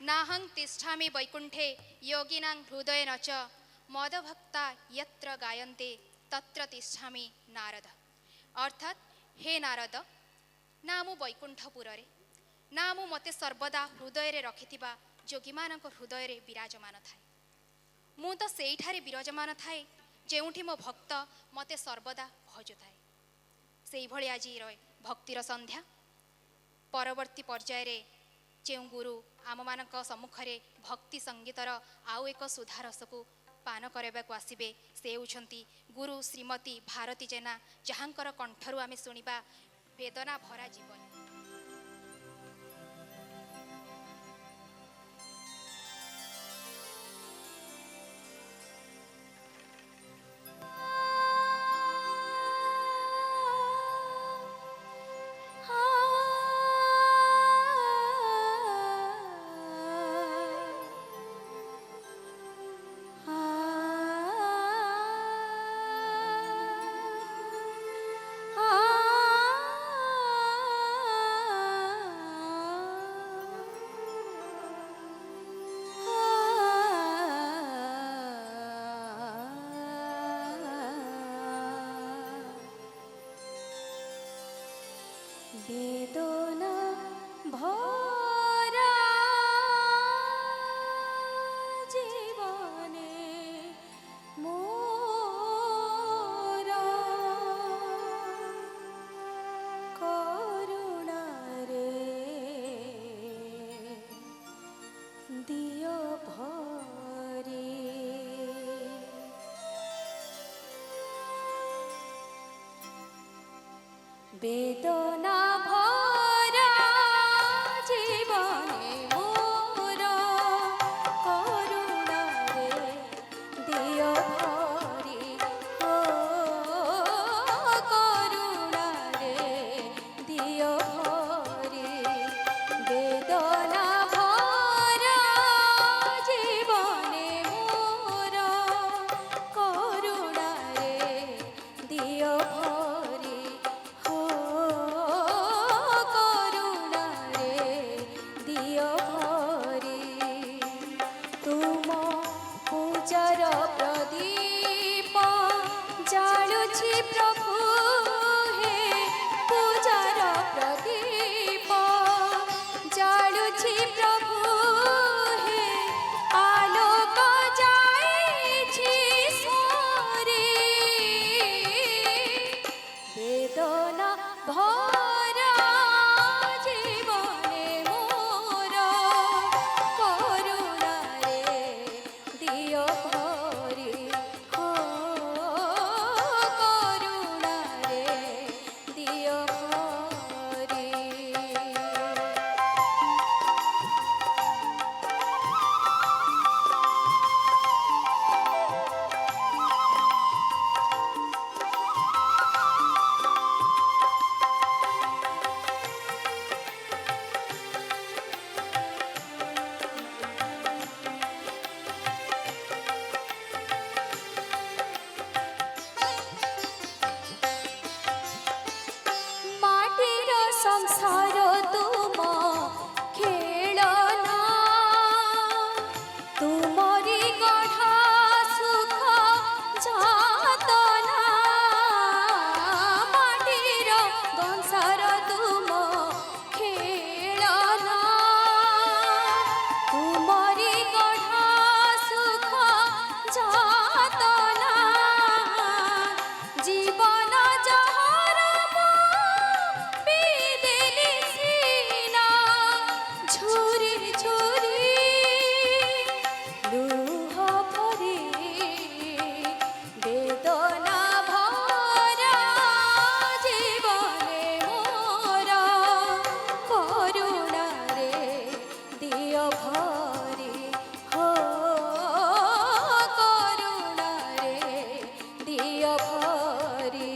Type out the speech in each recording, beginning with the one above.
नाहं तिष्ठामि वैकुंठे योगिनां हृदयेन च मदभक्ता यत्र गायन्ते तत्र तिष्ठामि नारद। अर्थात हे नारद, ना मु वैकुंठपुर ना मु मते सर्वदा हृदय रखिथिबा जोगीमानक हृदय विराजमान थाए। मु तो सेठारे विराजमान थाए जेउठी मो भक्त मते सर्वदा भजुताए। से भली आज भक्तिर संध्या परवर्ती पर्यायर जो गुरु आम मान सम्मुखें भक्ति संगीतर आउ एक सुधारस को पान करने को आसबे से होती गुरु श्रीमती भारती जेना, जहाँकर कंठरू आम शुणा वेदना भरा जीवन। বেদনা ভরা জীবনে মোর করুণারে দিও ভরে। বেদনা ভরা জীবনে মোর করুণারে দিও ভরে, ও করুণারে দিও ভরে। বেদনা ভরা জীবনে মোর করুণারে দিও ভরে, করুণারে দিও ভরে। তুম পূজার প্রদীপ জালুছি প্রভু, হে পূজার প্রদীপ জালুছি প্রভু, হে আলোক যাইছি সরে। বেদনা ভরা জীবনে মোর করুণারে দিও ভরে, ও করুণারে দিও ভরে। মাটির সংসার তুম খেলনা, তুমরি গঢ়া সুখ যাতনা। মাটির সংসার তুম খেলনা, তুমরি গঢ়া সুখ যাতনা। জীবন যাহার বিদেলি সিনা, ঝুরি ঝুরি লুহ ভরে। বেদনা ভরা জীবনে মোর করুণারে দিও ভরে, হো করুণারে দিও ভরে।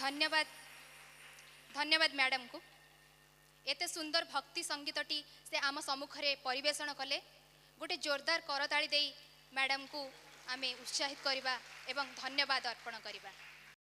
धन्यवाद धन्यवाद मैडम को एते सुंदर भक्ति संगीतटी से आम सम्मुखरे परिवेषण कले गोटे जोरदार करताली दे मैडम को आमे उत्साहित करवा एवं धन्यवाद अर्पण करवा।